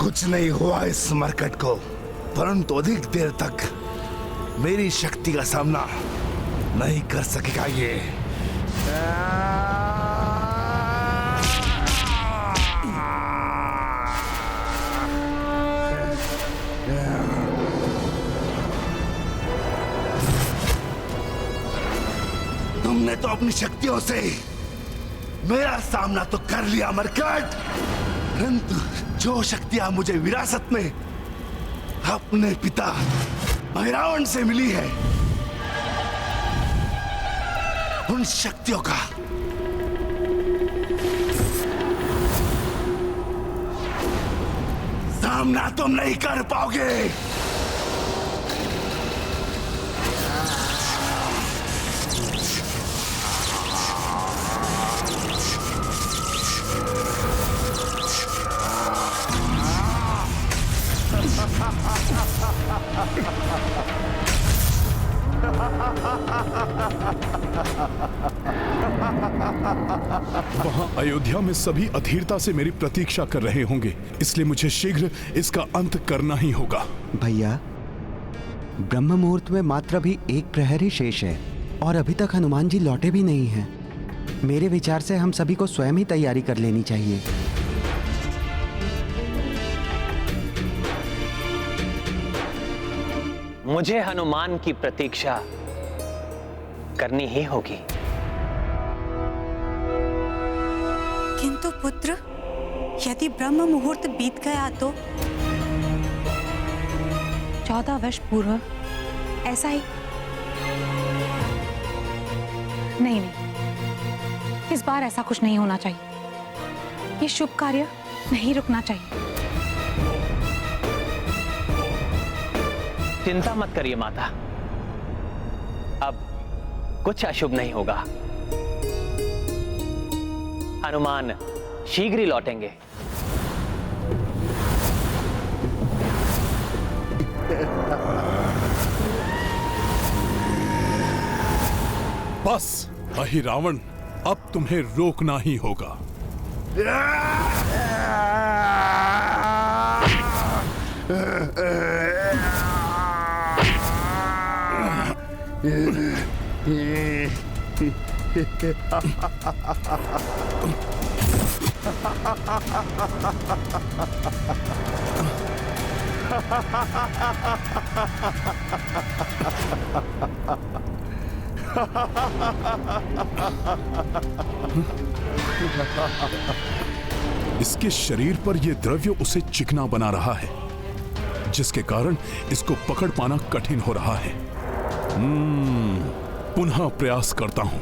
कुछ नहीं हुआ इस मरकट को, परंतु अधिक देर तक मेरी शक्ति का सामना नहीं कर सकेगा ये। तुमने तो अपनी शक्तियों से मेरा सामना तो कर लिया मरकट, परंतु जो शक्तियां मुझे विरासत में अपने पिता रावण से मिली है, उन शक्तियों का सामना तुम नहीं कर पाओगे। वहां अयोध्या में सभी अधीरता से मेरी प्रतीक्षा कर रहे होंगे, इसलिए मुझे शीघ्र इसका अंत करना ही होगा। भैया, ब्रह्म मुहूर्त में मात्र अभी एक प्रहर ही शेष है और अभी तक हनुमान जी लौटे भी नहीं हैं। मेरे विचार से हम सभी को स्वयं ही तैयारी कर लेनी चाहिए। मुझे हनुमान की प्रतीक्षा करनी ही होगी। किंतु पुत्र, यदि ब्रह्म मुहूर्त बीत गया तो 14 वर्ष पूर्व ऐसा ही। नहीं, इस बार ऐसा कुछ नहीं होना चाहिए। ये शुभ कार्य नहीं रुकना चाहिए। चिंता मत करिए माता, अब कुछ अशुभ नहीं होगा। हनुमान शीघ्र ही लौटेंगे। बस अहि रावण, अब तुम्हें रोकना ही होगा। इसके शरीर पर यह द्रव्य उसे चिकना बना रहा है, जिसके कारण इसको पकड़ पाना कठिन हो रहा है। पुनः प्रयास करता हूं।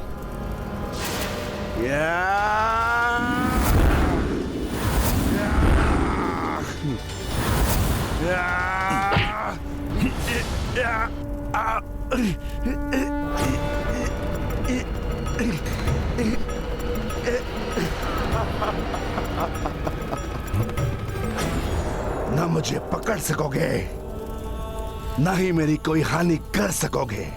न मुझे पकड़ सकोगे, न ही मेरी कोई हानि कर सकोगे।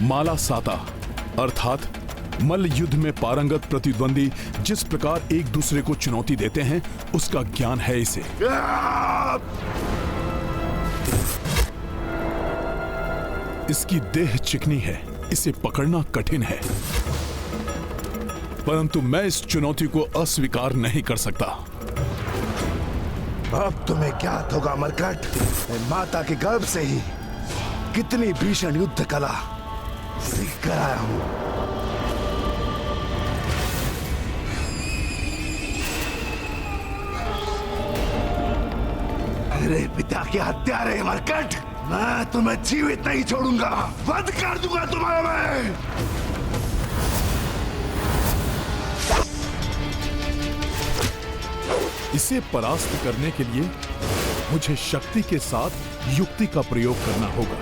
माला साता अर्थात मल्ल युद्ध में पारंगत प्रतिद्वंदी जिस प्रकार एक दूसरे को चुनौती देते हैं, उसका ज्ञान है इसे। इसकी देह चिकनी है, इसे पकड़ना कठिन है, परंतु मैं इस चुनौती को अस्वीकार नहीं कर सकता। अब तुम्हें ज्ञात होगा मरकट, मैं माता के गर्भ से ही कितनी भीषण युद्ध कला सीख कर आया हूं। मेरे पिता के हत्यारे मरकट, मैं तुम्हें जीवित नहीं छोड़ूंगा, वध कर दूंगा तुम्हें मैं। इसे परास्त करने के लिए मुझे शक्ति के साथ युक्ति का प्रयोग करना होगा।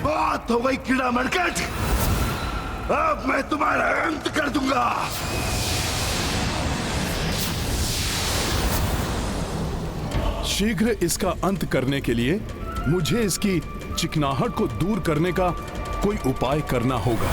बात हो गई कीड़ा मरकट, अब मैं तुम्हारा अंत कर दूंगा। शीघ्र इसका अंत करने के लिए मुझे इसकी चिकनाहट को दूर करने का कोई उपाय करना होगा।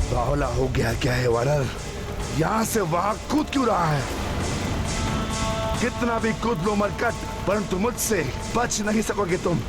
बावला हो गया क्या है वानर? यहाँ से वहां कूद क्यों रहा है? कितना भी कूद लो मरकट, परंतु मुझसे बच नहीं सकोगे तुम।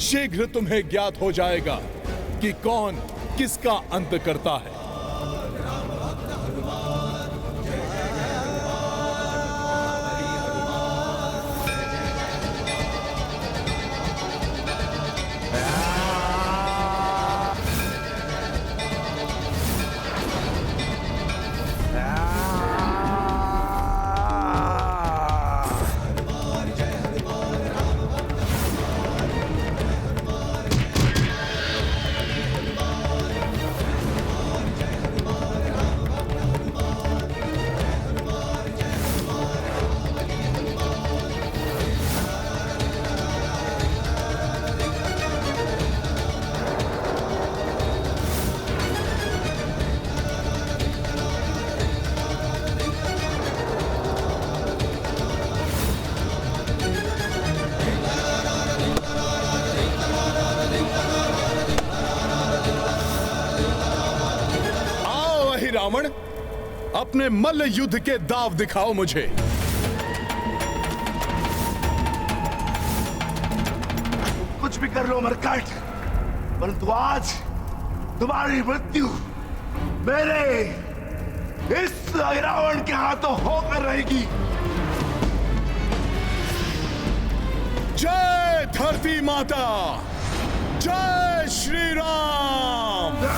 शीघ्र तुम्हें ज्ञात हो जाएगा कि कौन किसका अंत करता है। रावण, अपने मल्ल युद्ध के दाव दिखाओ मुझे। कुछ भी कर लो मरकट, परंतु आज तुम्हारी मृत्यु मेरे इस रावण के हाथों होकर रहेगी। जय धरती माता। जय श्री राम।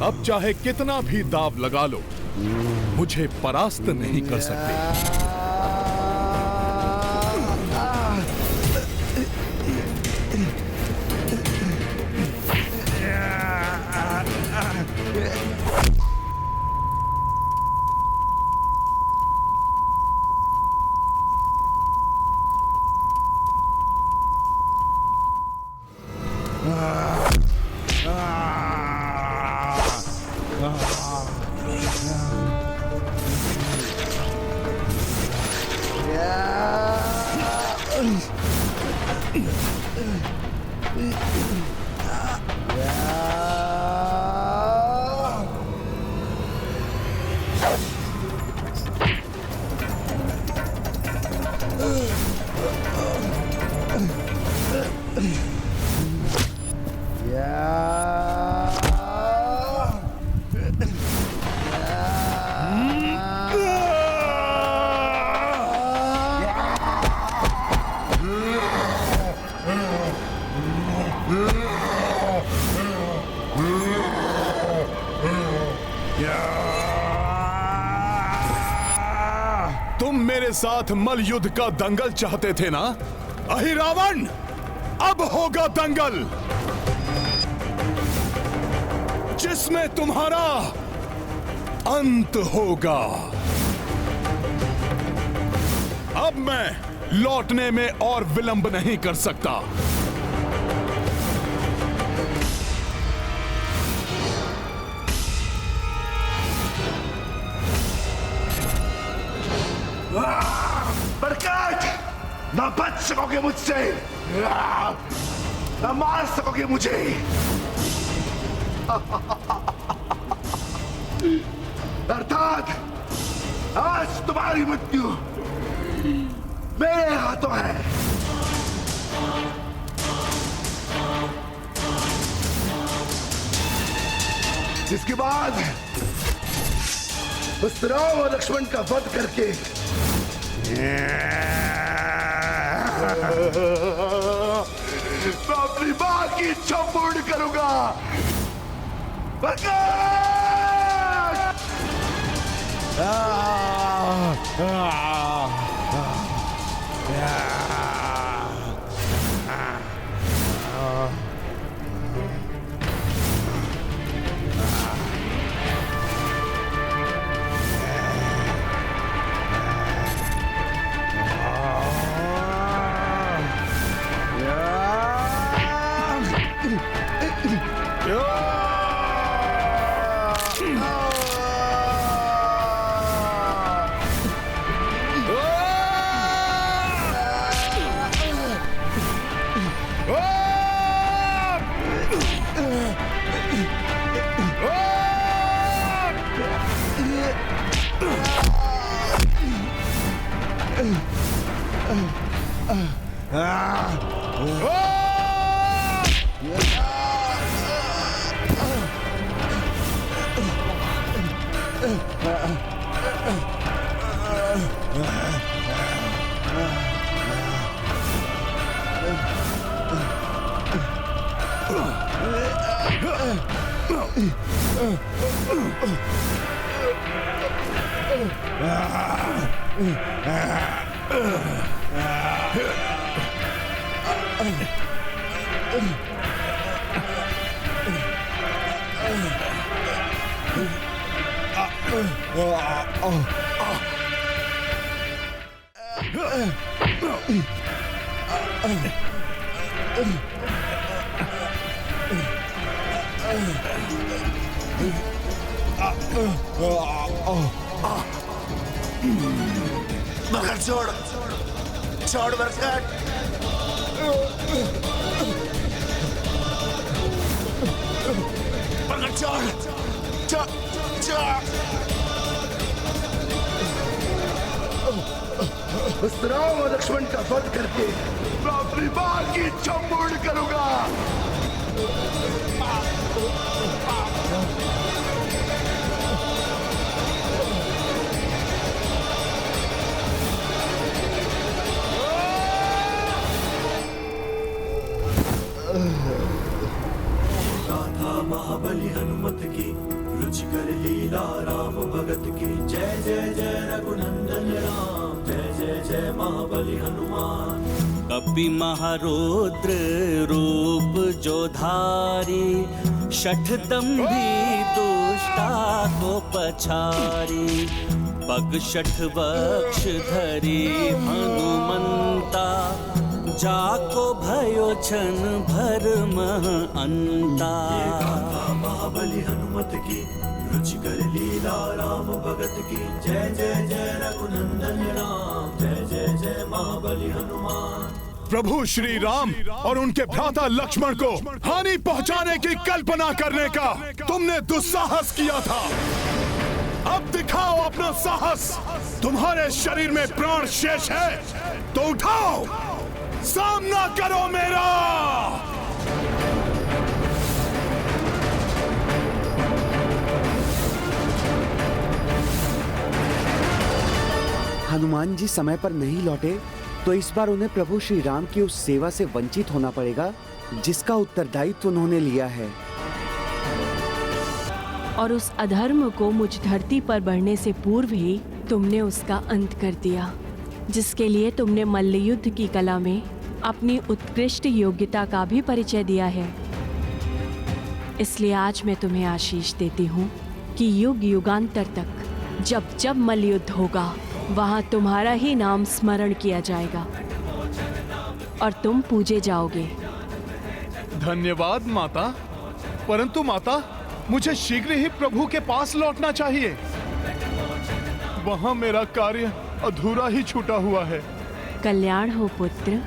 अब चाहे कितना भी दाव लगा लो, मुझे परास्त नहीं कर सकते। तुम मेरे साथ मल युद्ध का दंगल चाहते थे ना? अहिरावण, अब होगा दंगल जिसमें तुम्हारा अंत होगा। अब मैं लौटने में और विलंब नहीं कर सकता। बरकत, ना बच सकोगे मुझसे, ना मार सकोगे मुझे। अर्थात आज तुम्हारी मृत्यु मेरे हाथों है। जिसके बाद उस राम और लक्ष्मण का वध करके मैं अपनी मां की इच्छा पूर्ण करूंगा। मगर छोड़ छोड़ बरकत। बरकत छोड़ छोड़ छोड़। उस राम और लक्ष्मण का वध करके मैं अपनी मां की इच्छा पूर्ण करूंगा। महाबली हनुमत की रुचिकर लीला राम भगत की। जय जय जय रघुनंदन राम, जय जय जय महाबली हनुमान। कपि महारौद्र रूप जो धारी, शठदंभी दुष्टा को पछारी। पग शठ वक्ष धरी हनुमंता, जाको भयो छन भर मह अंता। महाबली हनुमत की रुचिकर लीला राम भगत की। जय जय जय रघुनंदन राम, जय जय जय महाबली हनुमान। प्रभु श्री राम और उनके भ्राता लक्ष्मण को हानि पहुंचाने की कल्पना करने का तुमने दुस्साहस किया था। अब दिखाओ अपना साहस। तुम्हारे शरीर में प्राण शेष है तो उठाओ, सामना करो मेरा। हनुमान जी समय पर नहीं लौटे तो इस बार उन्हें प्रभु श्री राम की उस सेवा से वंचित होना पड़ेगा जिसका उत्तरदायित्व उन्होंने लिया है। और उस अधर्म को मुझ धरती पर बढ़ने से पूर्व ही तुमने उसका अंत कर दिया, जिसके लिए तुमने मल्लयुद्ध की कला में अपनी उत्कृष्ट योग्यता का भी परिचय दिया है। इसलिए आज मैं तुम्हें आशीष देती हूँ कि युग युगांतर तक जब जब मल्लयुद्ध होगा वहाँ तुम्हारा ही नाम स्मरण किया जाएगा और तुम पूजे जाओगे। धन्यवाद माता, परंतु माता मुझे शीघ्र ही प्रभु के पास लौटना चाहिए। वहाँ मेरा कार्य अधूरा ही छूटा हुआ है। कल्याण हो पुत्र।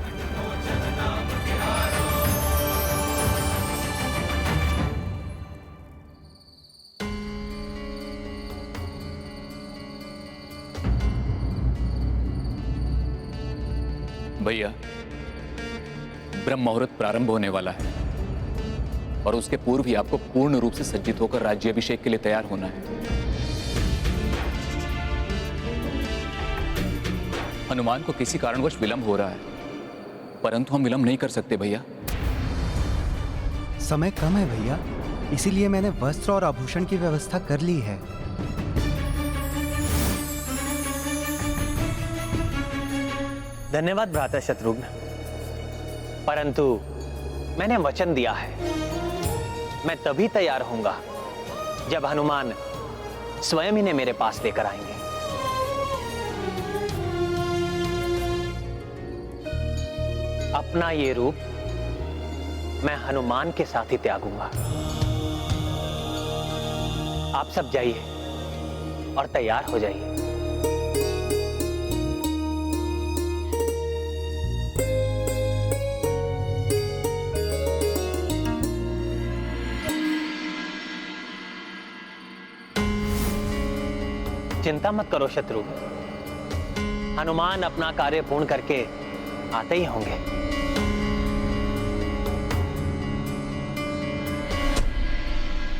भैया, ब्रह्म मुहूर्त प्रारंभ होने वाला है और उसके पूर्व ही आपको पूर्ण रूप से सज्जित होकर राज्याभिषेक के लिए तैयार होना है। हनुमान को किसी कारणवश विलंब हो रहा है, परंतु हम विलंब नहीं कर सकते भैया। समय कम है भैया, इसीलिए मैंने वस्त्र और आभूषण की व्यवस्था कर ली है। धन्यवाद भ्राता शत्रुघ्न, परंतु मैंने वचन दिया है, मैं तभी तैयार होऊंगा जब हनुमान स्वयं इन्हें मेरे पास लेकर आएंगे। अपना ये रूप मैं हनुमान के साथ ही त्यागूंगा। आप सब जाइए और तैयार हो जाइए। चिंता मत करो शत्रुघ्न, हनुमान अपना कार्य पूर्ण करके आते ही होंगे।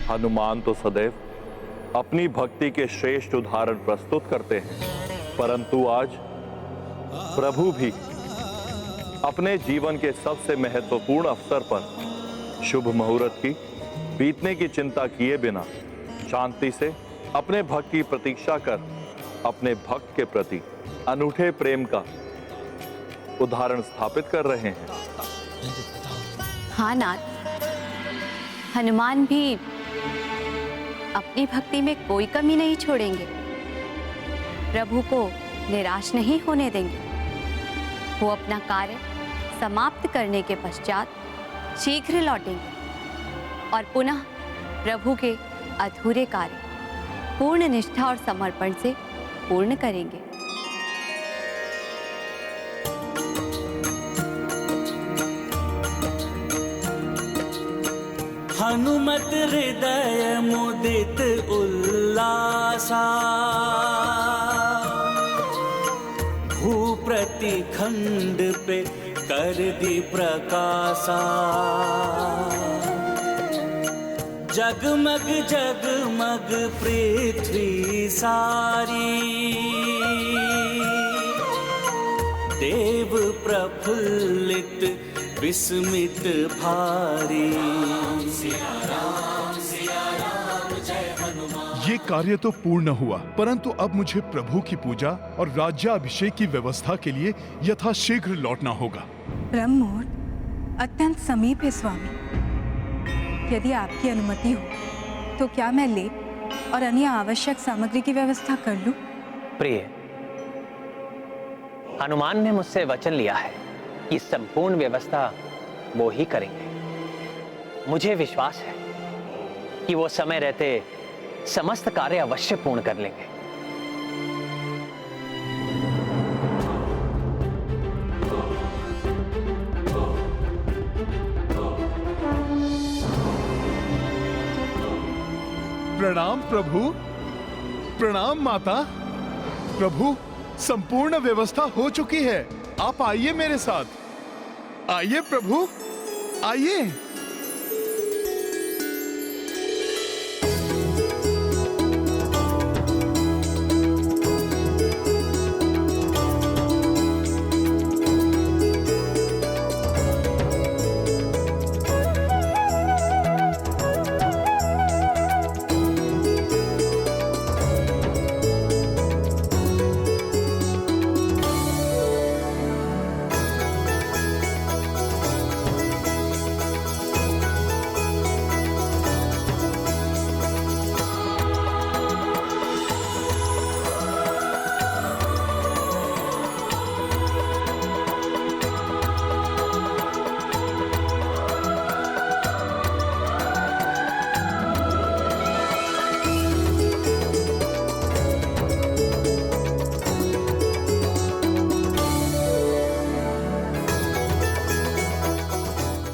हनुमान तो सदैव अपनी भक्ति के श्रेष्ठ उदाहरण प्रस्तुत करते हैं, परंतु आज प्रभु भी अपने जीवन के सबसे महत्वपूर्ण अवसर पर शुभ मुहूर्त की बीतने की चिंता किए बिना शांति से अपने भक्त की प्रतीक्षा कर अपने भक्त के प्रति अनूठे प्रेम का उदाहरण स्थापित कर रहे हैं। हाँ नाथ, हनुमान भी अपनी भक्ति में कोई कमी नहीं छोड़ेंगे, प्रभु को निराश नहीं होने देंगे। वो अपना कार्य समाप्त करने के पश्चात शीघ्र लौटेंगे और पुनः प्रभु के अधूरे कार्य पूर्ण निष्ठा और समर्पण से पूर्ण करेंगे। हनुमत हृदय मुदित उल्लासा, भूप्रति खंड पे कर दी प्रकाशा। जगमग जगमग पृथ्वी सारी, देव प्रफुल्लित विस्मित भारी। ये कार्य तो पूर्ण हुआ, परंतु अब मुझे प्रभु की पूजा और राज्याभिषेक की व्यवस्था के लिए यथाशीघ्र लौटना होगा। ब्रह्म मुहूर्त अत्यंत समीप है स्वामी। यदि आपकी अनुमति हो तो क्या मैं लेप और अन्य आवश्यक सामग्री की व्यवस्था कर लूं? प्रिय, हनुमान ने मुझसे वचन लिया है कि संपूर्ण व्यवस्था वो ही करेंगे। मुझे विश्वास है कि वो समय रहते समस्त कार्य अवश्य पूर्ण कर लेंगे। प्रणाम प्रभु, प्रणाम माता। प्रभु, संपूर्ण व्यवस्था हो चुकी है, आप आइए मेरे साथ। आइए प्रभु, आइए।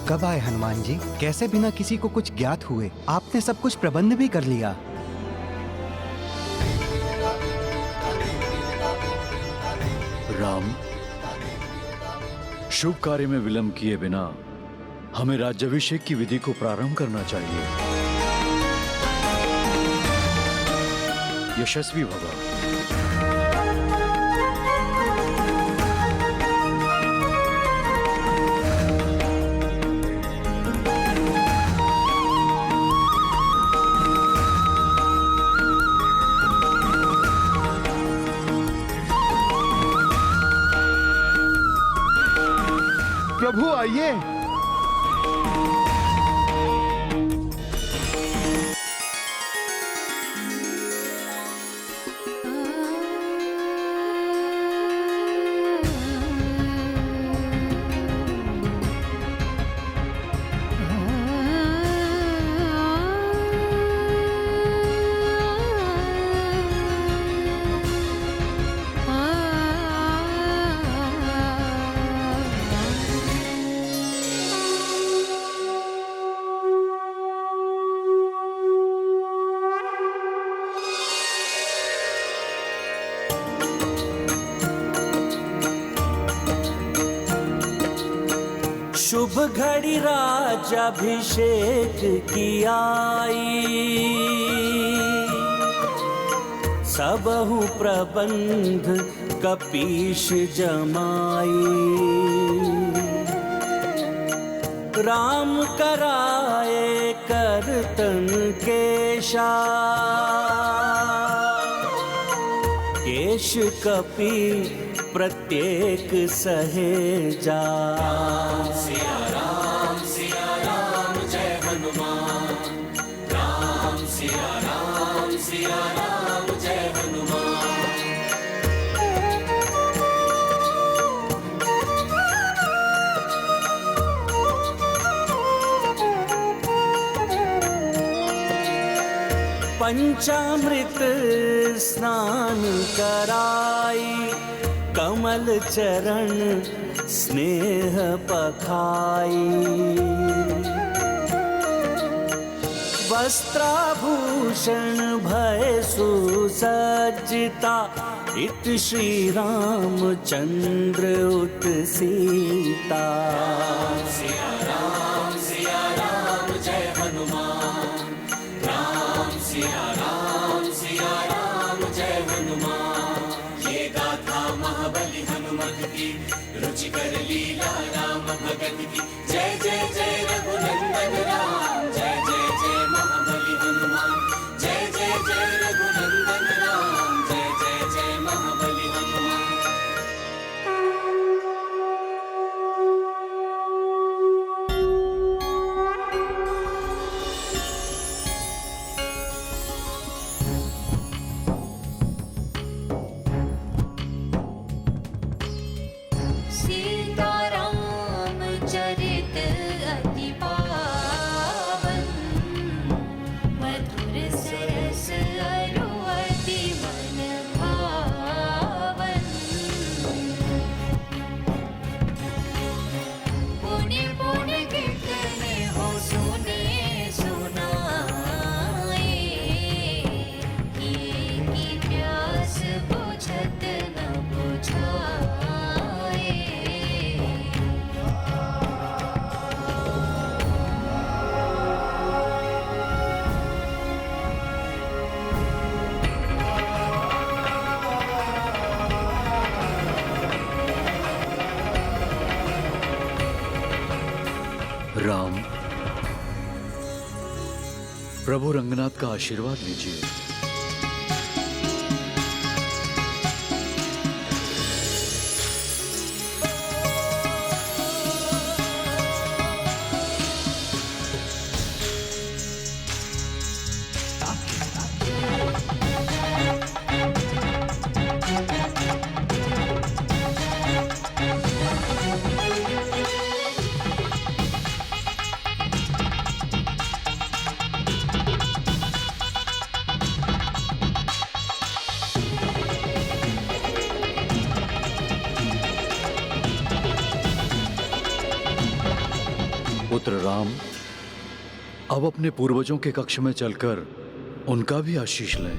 कब आए हनुमान जी? कैसे बिना किसी को कुछ ज्ञात हुए आपने सब कुछ प्रबंध भी कर लिया? राम, शुभ कार्य में विलंब किए बिना हमें राज्याभिषेक की विधि को प्रारंभ करना चाहिए। यशस्वी भव। प्रभु आइए। शुभ घड़ी राज्याभिषेक की आई, सबहु प्रबंध कपीश जमाई। राम कराए करतन केशा, केश कपि प्रत्येक सहेजा। सिया राम जय हनुमान, राम सिया राम जय हनुमान। पंचामृत स्नान कराई, कमल चरण स्नेह पखाई। वस्त्राभूषण भय सुसज्जिता, इत श्री रामचंद्र उत सीता। सिया राम जय हनुमान, राम सिया राम जय हनुमान। ये गाथा महाबली हनुमत की, रुचिकर लीला राम भगत की। जय जय जय रघुनंदन राम, जय जय जय महाबली हनुमान। जय जय जय रघुनंदन राम, जय जय जय महाबली हनुमान। सीताराम चरित अति पावन, मधुर सरस अरु अति मन भावन। पुण्य पुण्य कीर्तन हो सुने सुनाए, की प्यास बुझत न बुझाए। राम, प्रभु रंगनाथ का आशीर्वाद लीजिए। पुत्र राम, अब अपने पूर्वजों के कक्ष में चलकर उनका भी आशीष लें।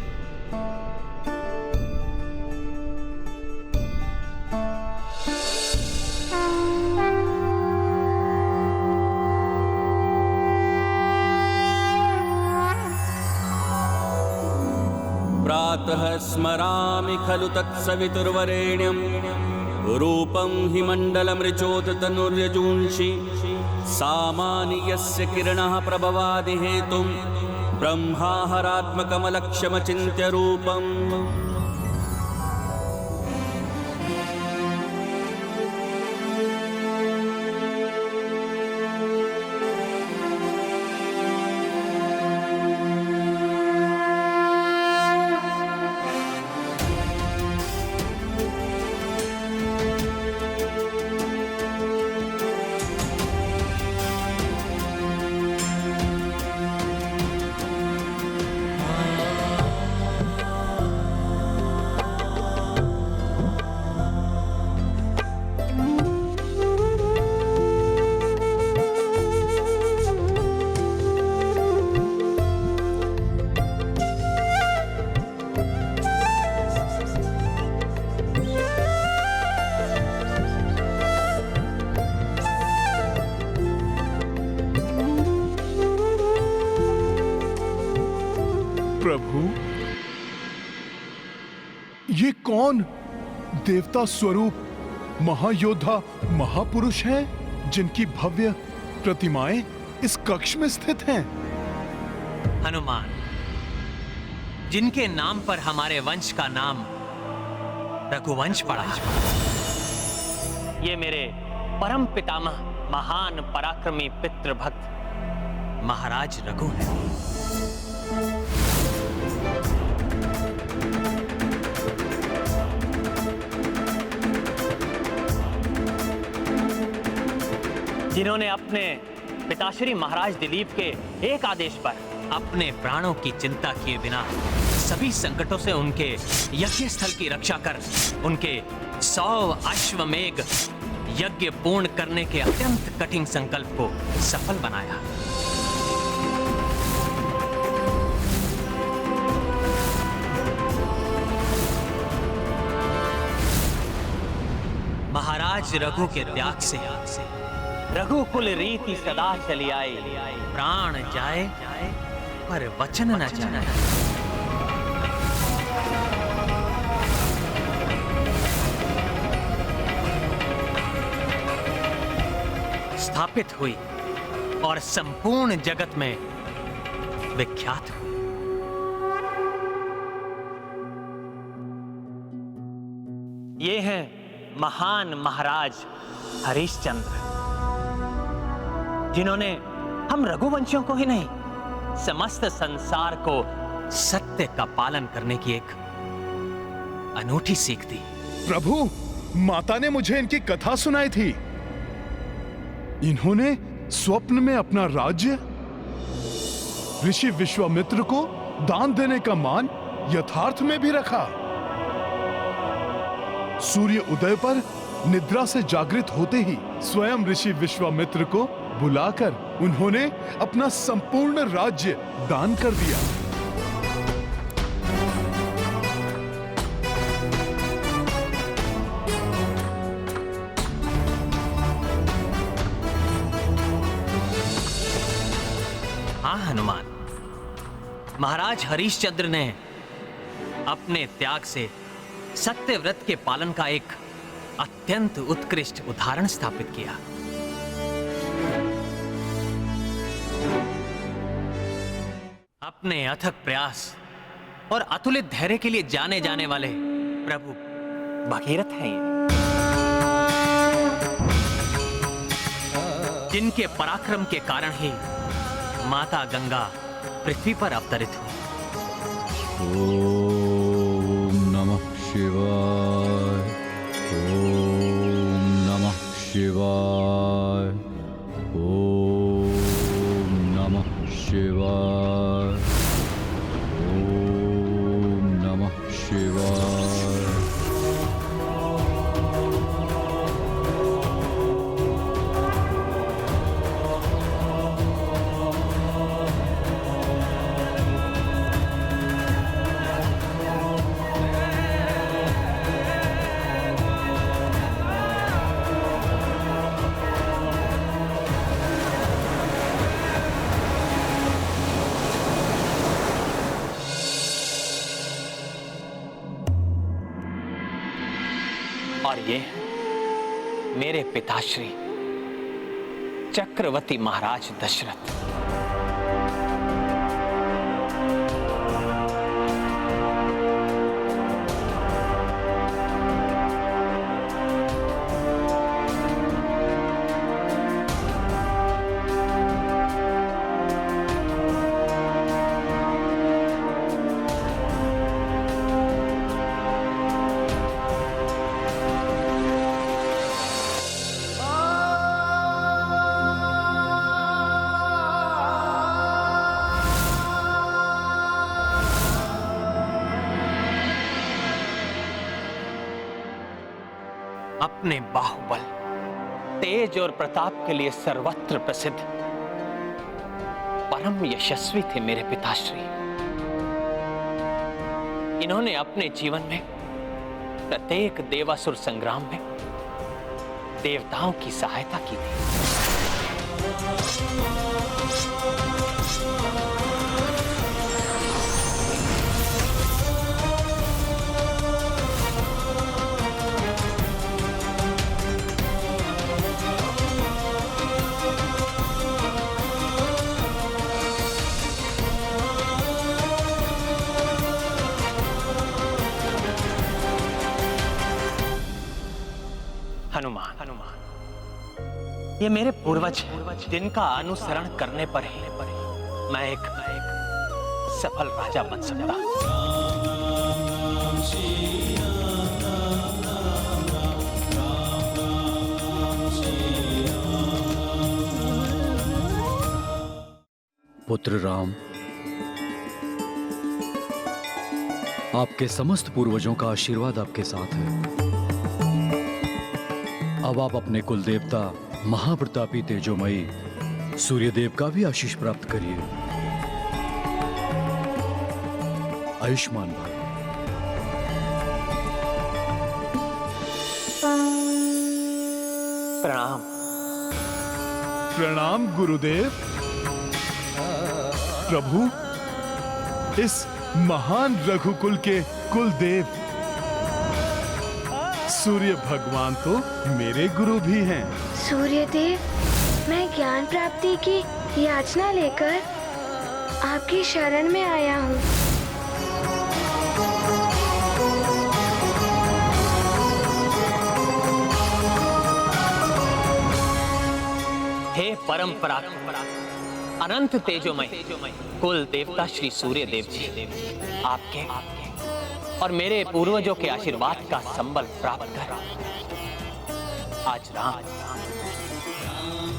प्रातः स्मरामि खलु तत्सवितुर्वरेण्यं, रूपं हि मण्डलमृचोदतनुर्यजूंषि। सामानि यस्य किरणः प्रभवादि हेतुं, ब्रह्माहरात्मकमलक्ष्यमचिन्त्य रूपम्। प्रभु, ये कौन देवता स्वरूप महायोद्धा महापुरुष हैं जिनकी भव्य प्रतिमाएं इस कक्ष में स्थित हैं? हनुमान, जिनके नाम पर हमारे वंश का नाम रघुवंश पड़ा। ये मेरे परम पितामह महान पराक्रमी पितृभक्त महाराज रघु हैं। जिन्होंने अपने पिताश्री महाराज दिलीप के एक आदेश पर अपने प्राणों की चिंता किए बिना सभी संकटों से उनके यज्ञ स्थल की रक्षा कर उनके 100 अश्वमेघ यज्ञ पूर्ण करने के अत्यंत कठिन संकल्प को सफल बनाया। महाराज रघु के त्याग से रघुकुल रीति सदा चली आई, प्राण जाए पर वचन न जाए। स्थापित हुई और संपूर्ण जगत में विख्यात हुई। ये हैं महान महाराज हरिश्चंद्र, जिन्होंने हम रघुवंशियों को ही नहीं समस्त संसार को सत्य का पालन करने की एक अनूठी सीख दी। प्रभु, माता ने मुझे इनकी कथा सुनाई थी। इन्होंने स्वप्न में अपना राज्य ऋषि विश्वामित्र को दान देने का मान यथार्थ में भी रखा। सूर्य उदय पर निद्रा से जागृत होते ही स्वयं ऋषि विश्वामित्र को बुलाकर उन्होंने अपना संपूर्ण राज्य दान कर दिया। हाँ हनुमान, महाराज हरिश्चंद्र ने अपने त्याग से सत्य व्रत के पालन का एक अत्यंत उत्कृष्ट उदाहरण स्थापित किया। अपने अथक प्रयास और अतुलित धैर्य के लिए जाने जाने वाले प्रभु भगीरथ हैं ये, जिनके पराक्रम के कारण ही माता गंगा पृथ्वी पर अवतरित हुई। ओम नमः शिवाय, ओम नमः शिवाय, ओम नमः शिवाय, ओम नमः शिवाय। और ये मेरे पिताश्री चक्रवर्ती महाराज दशरथ। अपने बाहुबल, तेज और प्रताप के लिए सर्वत्र प्रसिद्ध परम यशस्वी थे मेरे पिताश्री। इन्होंने अपने जीवन में प्रत्येक देवासुर संग्राम में देवताओं की सहायता की थी। हनुमान, ये मेरे पूर्वज हैं, जिनका अनुसरण करने पर ही मैं एक सफल राजा बन सकता हूं। पुत्र राम, आपके समस्त पूर्वजों का आशीर्वाद आपके साथ है। अब आप अपने कुल देवता महाप्रतापी तेजोमयी सूर्यदेव का भी आशीष प्राप्त करिए। आयुष्मान भव। प्रणाम। प्रणाम गुरुदेव। प्रभु, इस महान रघुकुल के कुलदेव सूर्य भगवान तो मेरे गुरु भी हैं। सूर्यदेव, मैं ज्ञान प्राप्ति की याचना लेकर आपकी शरण में आया हूँ। हे परम पराक्रम अनंत तेजोमय कुल देवता श्री सूर्य देव जी, आपके और मेरे पूर्वजों के आशीर्वाद का संबल प्राप्त कर आज राम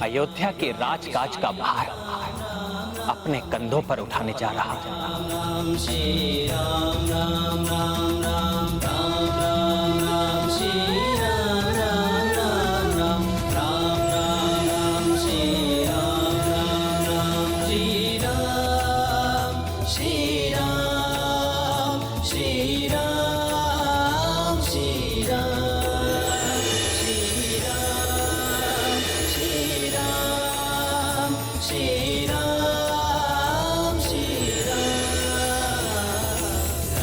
अयोध्या के राजकाज का भार अपने कंधों पर उठाने जा रहा है। श्री राम राम राम राम राम राम राम श्री राम राम राम राम राम राम राम श्री राम राम राम श्री राम श्री राम श्री राम श्री राम श्री राम श्री राम श्री राम श्री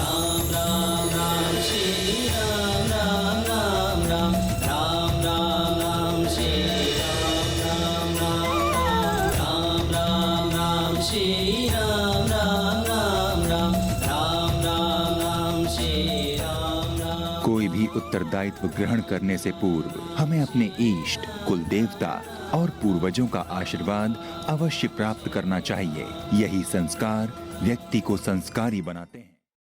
राम राम राम श्री राम राम राम राम राम राम राम श्री राम राम राम राम राम श्री राम राम राम राम राम राम राम श्री राम। कोई भी उत्तरदायित्व ग्रहण करने से पूर्व हमें अपने इष्ट, कुल देवता और पूर्वजों का आशीर्वाद अवश्य प्राप्त करना चाहिए। यही संस्कार व्यक्ति को संस्कारी बनाते हैं।